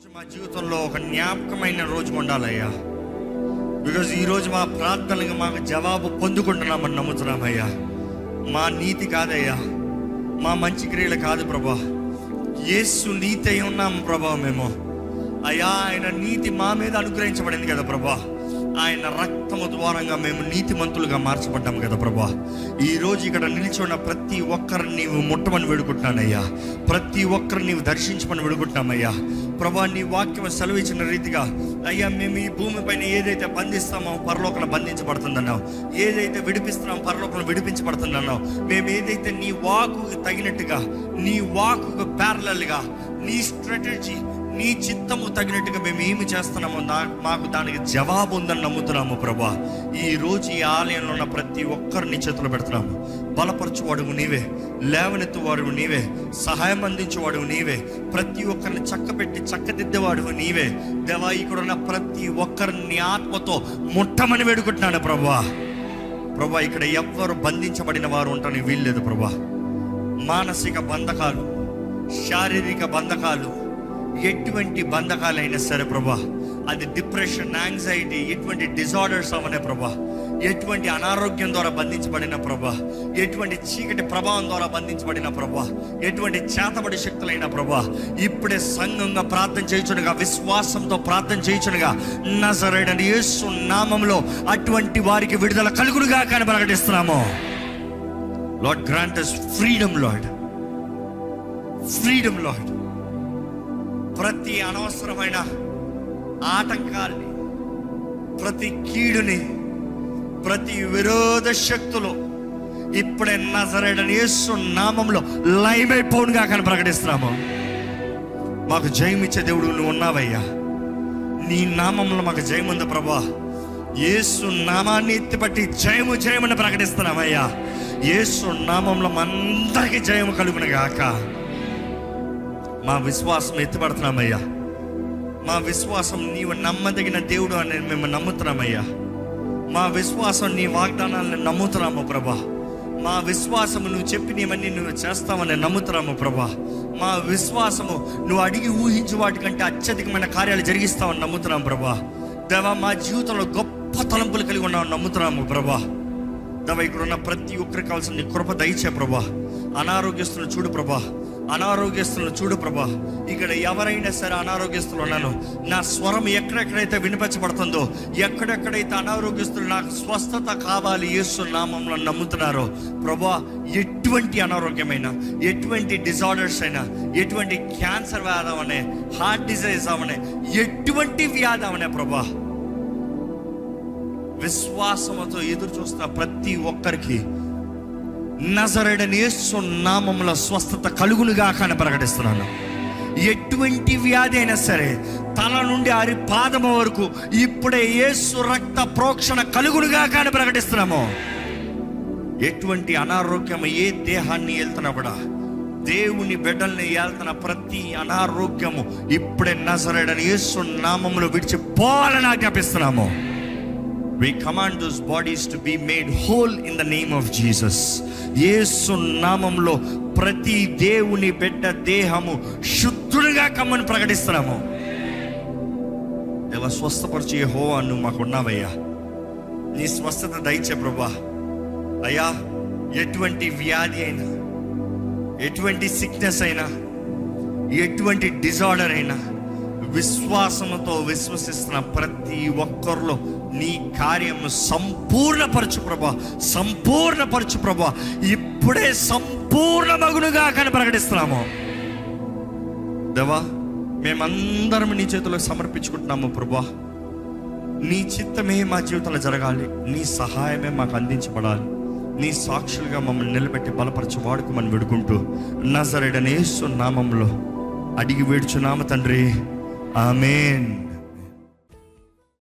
ఈరోజు మా జీవితంలో ఒక జ్ఞాపకమైన రోజు ఉండాలయ్యా. బికాజ్ ఈరోజు మా ప్రార్థనలకు మాకు జవాబు పొందుకుంటున్నామని నమ్ముతున్నామయ్యా. మా నీతి కాదయ్యా, మా మంచి క్రియలు కాదు ప్రభా, యేసు నీతి అయి ఉన్నాము ప్రభా. మేము అయ్యా ఆయన నీతి మా మీద అనుగ్రహించబడింది కదా ప్రభా. ఆయన రక్తము ద్వారంగా మేము నీతిమంతులుగా మార్చబడ్డాము కదా ప్రభా. ఈరోజు ఇక్కడ నిలిచున్న ప్రతి ఒక్కరిని నీవు ముట్టమని వేడుకుంటున్నానయ్యా. ప్రతి ఒక్కరిని నీవు దర్శించమని వేడుకుంటున్నామయ్యా ప్రభా. నీ వాక్యం సెలవిచ్చిన రీతిగా అయ్యా మేము ఈ భూమిపైన ఏదైతే బంధిస్తామో పరలోకంలో బంధించబడుతుందన్నావు, ఏదైతే విడిపిస్తున్నామో పరలోకంలో విడిపించబడుతుందన్నావు. మేము ఏదైతే నీ వాకుకు తగినట్టుగా, నీ వాకుకు ప్యారలల్గా, నీ స్ట్రాటజీ, నీ చిత్తము తగినట్టుగా మేము ఏమి చేస్తున్నామో మాకు దానికి జవాబు ఉందని నమ్ముతున్నాము ప్రభా. ఈరోజు ఈ ఆలయంలో ఉన్న ప్రతి ఒక్కరిని చేతులు పెడుతున్నాము. బలపరచువాడు నీవే, లేవనెత్తువాడు నీవే, సహాయం అందించేవాడు నీవే, ప్రతి ఒక్కరిని చక్కబెట్టి చక్కదిద్దేవాడు నీవే దేవా. ఇక్కడ ఉన్న ప్రతి ఒక్కరిని ఆత్మతో ముట్టమని వేడుకుంటున్నాను ప్రభా. ప్రభా ఇక్కడ ఎవ్వరు బంధించబడిన వారు ఉంటానికి వీల్లేదు ప్రభా. మానసిక బంధకాలు, శారీరక బంధకాలు, ఎటువంటి బంధకాలైనా సరే ప్రభా, అది డిప్రెషన్, యాంగ్జైటీ, ఎటువంటి డిజార్డర్స్ అవనే ప్రభా, ఎటువంటి అనారోగ్యం ద్వారా బంధించబడిన ప్రభా, ఎటువంటి చీకటి ప్రభావం ద్వారా బంధించబడిన ప్రభా, ఎటువంటి చేతబడి శక్తులైన ప్రభా, ఇప్పుడే సంఘంగా ప్రార్థన చేయుచునుగా, విశ్వాసంతో ప్రార్థన చేయుచునుగా నజరేయుడైన యేసు నామములో అటువంటి వారికి విడుదల కలుగునుగా కానీ ప్రకటిస్తున్నాము. Lord grant us freedom Lord, freedom Lord. ప్రతి అనవసరమైన ఆటంకాల్ని, ప్రతి కీడుని, ప్రతి విరోధ శక్తులు ఇప్పుడే నజరేయుడైన యేసు నామములో లయమైపోనుగా కానీ ప్రకటిస్తున్నాము. మాకు జయమిచ్చే దేవుడు నువ్వు ఉన్నావయ్యా. నీ నామంలో మాకు జయం ఉంది ప్రభా. యేసు నామాన్ని ఎత్తిపట్టి జయము జయమని ప్రకటిస్తున్నామయ్యా. యేసు నామంలో అందరికీ జయము కలుగును గాక. మా విశ్వాసం ఎత్తిపడుతున్నామయ్యా. మా విశ్వాసం నీవు నమ్మదగిన దేవుడు అని మేము నమ్ముతున్నామయ్యా. మా విశ్వాసం నీ వాగ్దానాలను నమ్ముతున్నాము ప్రభా. మా విశ్వాసము నువ్వు చెప్పినవన్నీ నువ్వు చేస్తావని నమ్ముతున్నాము ప్రభా. మా విశ్వాసము నువ్వు అడిగి ఊహించే వాటికంటే అత్యధికమైన కార్యాలు జరిగిస్తావని నమ్ముతున్నాము ప్రభా. దేవా మా జీవితంలో గొప్ప తలంపులు కలిగి ఉన్నామని నమ్ముతున్నాము ప్రభా. దేవా ఇక్కడ ఉన్న ప్రతి ఒక్కరికి కావాల్సిన నీ కృప దయచే ప్రభా. అనారోగ్యస్తులను చూడు ప్రభా, అనారోగ్యస్తులను చూడు ప్రభా. ఇక్కడ ఎవరైనా సరే అనారోగ్యస్తులు ఉన్నాను, నా స్వరం ఎక్కడెక్కడైతే వినిపించబడుతుందో, ఎక్కడెక్కడైతే అనారోగ్యస్తులు నాకు స్వస్థత కావాలి యేసు నామంలో నమ్ముతున్నారో ప్రభా, ఎటువంటి అనారోగ్యమైనా, ఎటువంటి డిజార్డర్స్ అయినా, ఎటువంటి క్యాన్సర్ వ్యాధి అవనే, హార్ట్ డిజీజ్ అవనే, ఎటువంటి వ్యాధి అవనే ప్రభా, విశ్వాసంతో ఎదురు చూస్తున్న ప్రతి ఒక్కరికి నజరేయుడైన యేసు నామములో స్వస్థత కలుగునుగా కానీ ప్రకటిస్తున్నాను. ఎటువంటి వ్యాధి అయినా సరే తల నుండి అరి పాదము వరకు ఇప్పుడే యేసు రక్త ప్రోక్షణ కలుగునుగా కానీ ప్రకటిస్తున్నాము. ఎటువంటి అనారోగ్యం ఏ దేహాన్ని వెళ్తున్నా కూడా, దేవుని బిడ్డల్ని వెళ్తున్న ప్రతి అనారోగ్యము ఇప్పుడే నజరేయుడైన యేసు నామములో విడిచిపోవాలని ఆజ్ఞాపిస్తున్నాము. We command those bodies to be made whole in the name of Jesus. యేసు నామములో ప్రతి దేవుని బిడ్డ దేహము శుద్ధులుగా కమ్మని ప్రకటిస్తున్నాము. దేవా స్వస్థపరిచే యెహోవా నువ్వు మాకు ఉన్నావయ్యా. నీ స్వస్థత దయచే ప్రభా. అయ్యా ఎటువంటి వ్యాధి అయినా, ఎటువంటి సిక్నెస్ అయినా, ఎటువంటి డిజార్డర్ అయినా విశ్వాసముతో విశ్వసిస్తున్న ప్రతి ఒక్కరిలో నీ కార్యము సంపూర్ణపరచు ప్రభా, సంపూర్ణపరచు ప్రభా. ఇప్పుడే సంపూర్ణ మగునుగా కానీ ప్రకటిస్తున్నాము. దేవా మేమందరం నీ చేతుల్లో సమర్పించుకుంటున్నాము ప్రభా. నీ చిత్తమే మా జీవితంలో జరగాలి, నీ సహాయమే మాకు అందించబడాలి. నీ సాక్షులుగా మమ్మల్ని నిలబెట్టి బలపరచు వాడుకోమని వేడుకుంటూ నజరేయుడైన యేసు నామములో అడిగి వేడుచున్నాము తండ్రి, ఆమేన్.